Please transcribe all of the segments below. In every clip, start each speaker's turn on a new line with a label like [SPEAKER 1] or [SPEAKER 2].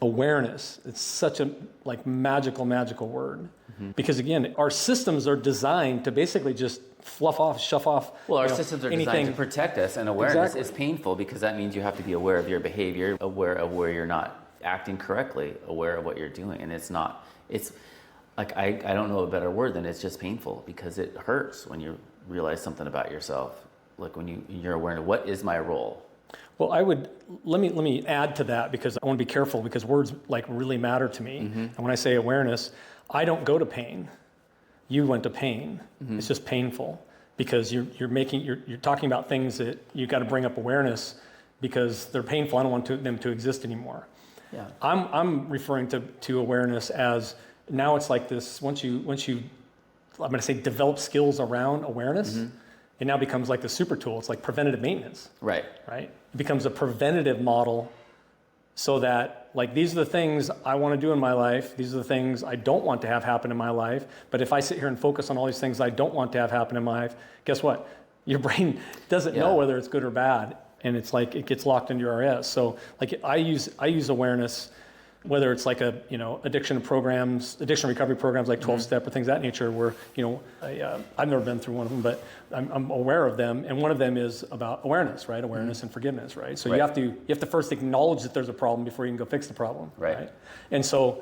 [SPEAKER 1] awareness. It's such a magical word. Because again, our systems are designed to basically just shove off.
[SPEAKER 2] Well, our systems are designed to protect us, and awareness is
[SPEAKER 1] Exactly.
[SPEAKER 2] painful because that means you have to be aware of your behavior, aware of where you're not acting correctly, aware of what you're doing. And it's like, I don't know a better word than it's just painful, because it hurts when you realize something about yourself. Like when you're aware of what is my role.
[SPEAKER 1] Well, let me add to that, because I want to be careful, because words really matter to me. And when I say awareness, I don't go to pain. You went to pain. It's just painful, because you're talking about things that you got to bring up awareness because they're painful. I don't want them to exist anymore.
[SPEAKER 2] Yeah.
[SPEAKER 1] I'm referring to awareness as, now it's like this, once you I'm going to say develop skills around awareness, it now becomes like the super tool. It's like preventative maintenance.
[SPEAKER 2] Right.
[SPEAKER 1] Right? It becomes a preventative model, so that these are the things I want to do in my life. These are the things I don't want to have happen in my life. But if I sit here and focus on all these things I don't want to have happen in my life, guess what? Your brain doesn't know whether it's good or bad. And it's like it gets locked into your RS. So I use awareness, whether it's addiction recovery programs like 12-step or things of that nature, where I've never been through one of them, but I'm aware of them, and one of them is about awareness, right? Awareness and forgiveness, right? So you have to first acknowledge that there's a problem before you can go fix the problem, right? And so,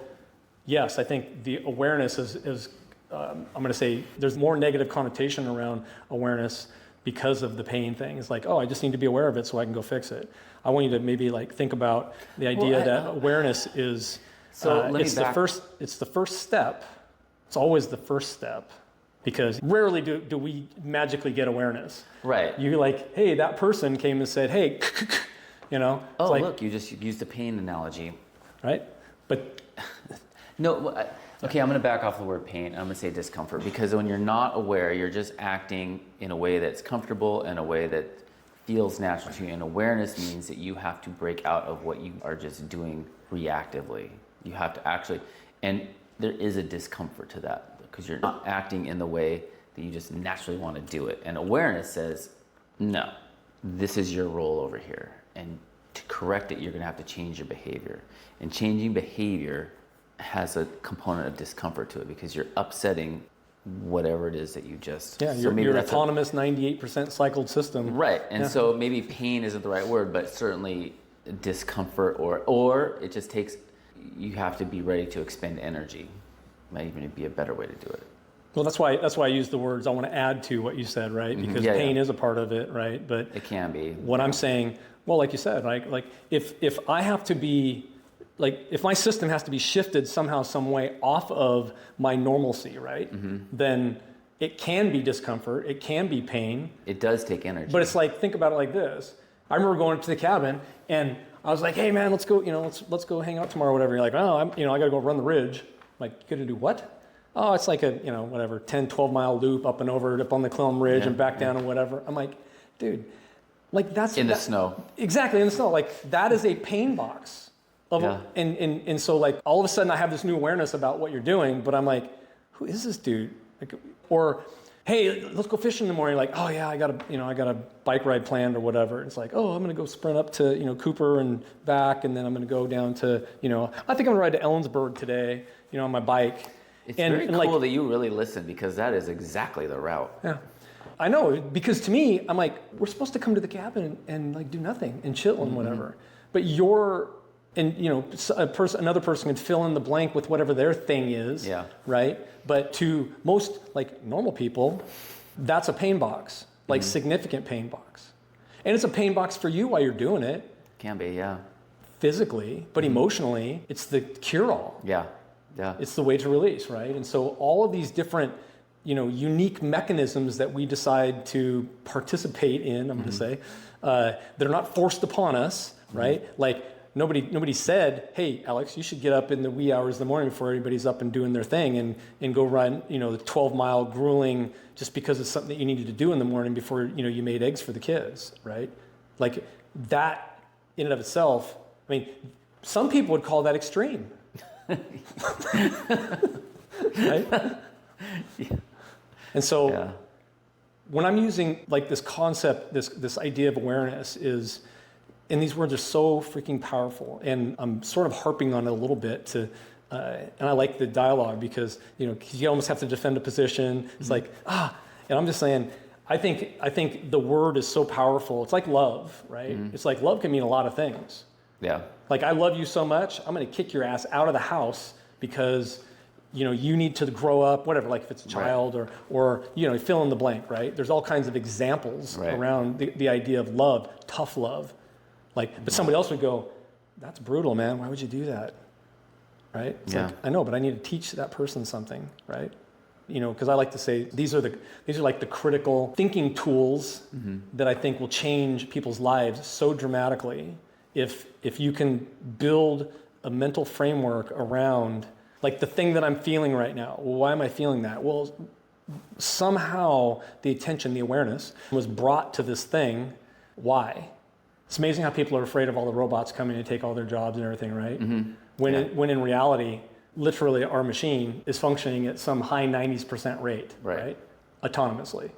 [SPEAKER 1] yes, I think the awareness is I'm going to say there's more negative connotation around awareness because of the pain thing. It's like, oh, I just need to be aware of it so I can go fix it. I want you to maybe think about the idea that awareness is, it's the first step. It's always the first step, because rarely do we magically get awareness.
[SPEAKER 2] Right.
[SPEAKER 1] You hey, that person came and said, hey,
[SPEAKER 2] Oh, look, you just used the pain analogy.
[SPEAKER 1] Right? But
[SPEAKER 2] no, okay, I'm going to back off the word pain. I'm going to say discomfort, because when you're not aware, you're just acting in a way that's comfortable, in a way that feels natural to you. And awareness means that you have to break out of what you are just doing reactively. You have to actually, and there is a discomfort to that, because you're not acting in the way that you just naturally want to do it. And awareness says, no, this is your role over here. And to correct it, you're going to have to change your behavior. And changing behavior has a component of discomfort to it, because you're upsetting whatever it is that you just...
[SPEAKER 1] Yeah, your autonomous 98% cycled system.
[SPEAKER 2] Right, and so maybe pain isn't the right word, but certainly discomfort, or it just takes... You have to be ready to expend energy. Might even be a better way to do it.
[SPEAKER 1] Well, that's why I use the words. I want to add to what you said, right? Because pain is a part of it, right? But
[SPEAKER 2] it can be.
[SPEAKER 1] What I'm saying, well, like you said, like if I have to be... if my system has to be shifted somehow, some way off of my normalcy, right? Then it can be discomfort, it can be pain.
[SPEAKER 2] It does take energy.
[SPEAKER 1] But it's think about it like this. I remember going up to the cabin and I was like, hey man, let's go, let's go hang out tomorrow, whatever. You're like, oh, I gotta go run the ridge. I'm like, you gotta do what? Oh, it's like a, 10, 12 mile loop up and over, up on the Clelm Ridge and back down and whatever. I'm like, dude, that's...
[SPEAKER 2] In the snow.
[SPEAKER 1] Exactly, in the snow. That is a pain box. And so all of a sudden I have this new awareness about what you're doing, but I'm like, who is this dude? Or, hey, let's go fishing in the morning. Oh yeah, I got a bike ride planned or whatever. It's like, oh, I'm gonna go sprint up to Cooper and back, and then I'm gonna go down to I think I'm gonna ride to Ellensburg today, on my bike.
[SPEAKER 2] It's very cool that you really listen, because that is exactly the route.
[SPEAKER 1] Yeah. I know, because to me, I'm like, we're supposed to come to the cabin and do nothing and chill and whatever. But another person can fill in the blank with whatever their thing is, right? But to most normal people, that's a pain box, significant pain box. And it's a pain box for you while you're doing it.
[SPEAKER 2] Can be, yeah.
[SPEAKER 1] Physically, but emotionally, it's the cure-all.
[SPEAKER 2] Yeah.
[SPEAKER 1] It's the way to release, right? And so all of these different, unique mechanisms that we decide to participate in, I'm going to say, they're not forced upon us, right? Nobody said, hey, Alex, you should get up in the wee hours of the morning before everybody's up and doing their thing and go run, the 12-mile grueling, just because it's something that you needed to do in the morning before, you made eggs for the kids, right? That in and of itself, some people would call that extreme. Right? And so when I'm using this concept, this idea of awareness is And these words are so freaking powerful. And I'm sort of harping on it a little bit to, and I like the dialogue because, 'cause you almost have to defend a position. It's like, and I'm just saying, I think the word is so powerful. It's like love, right? It's like love can mean a lot of things.
[SPEAKER 2] Yeah.
[SPEAKER 1] Like, I love you so much, I'm going to kick your ass out of the house because, you need to grow up, whatever, like if it's a child or fill in the blank, right? There's all kinds of examples around the idea of love, tough love. Like, but somebody else would go, that's brutal, man. Why would you do that? Right? It's like, I know, but I need to teach that person something, right? Because I like to say these are like the critical thinking tools that I think will change people's lives so dramatically if you can build a mental framework around like the thing that I'm feeling right now. Well, why am I feeling that? Well, somehow the attention, the awareness was brought to this thing. Why? It's amazing how people are afraid of all the robots coming to take all their jobs and everything, right? When in reality, literally our machine is functioning at some high 90% rate, right? Autonomously.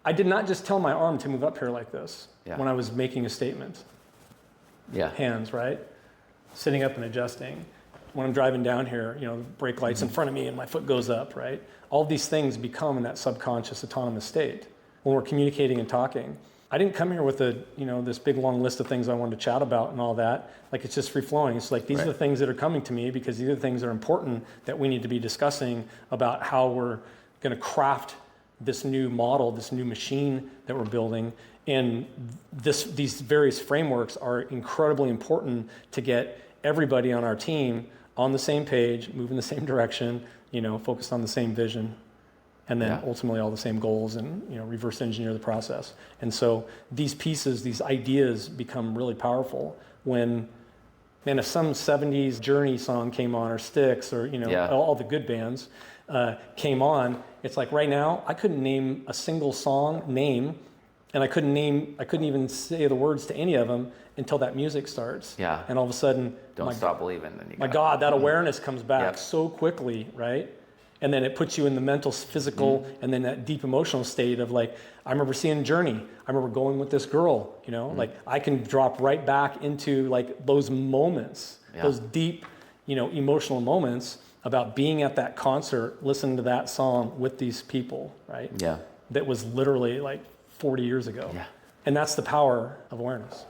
[SPEAKER 1] I did not just tell my arm to move up here like this when I was making a statement. Hands, right? Sitting up and adjusting. When I'm driving down here, brake lights in front of me and my foot goes up, right? All these things become in that subconscious autonomous state when we're communicating and talking. I didn't come here with this big long list of things I wanted to chat about and all that. Like, it's just free flowing. It's like, these are the things that are coming to me because these are the things that are important that we need to be discussing about how we're going to craft this new model, this new machine that we're building. And these various frameworks are incredibly important to get everybody on our team on the same page, moving the same direction, focused on the same vision. And then ultimately all the same goals and reverse engineer the process. And so these pieces, these ideas become really powerful when, man, if some 70s Journey song came on or Styx or all the good bands came on, it's like right now I couldn't name a single song name, and I couldn't even say the words to any of them until that music starts.
[SPEAKER 2] Yeah.
[SPEAKER 1] And all of a sudden,
[SPEAKER 2] Don't stop believing. Then
[SPEAKER 1] my God, that awareness comes back so quickly, right? And then it puts you in the mental, physical, and then that deep emotional state of like, I remember seeing Journey. I remember going with this girl, like I can drop right back into like those moments, those deep, emotional moments about being at that concert, listening to that song with these people, right? Yeah. That was literally like 40 years ago. Yeah. And that's the power of awareness.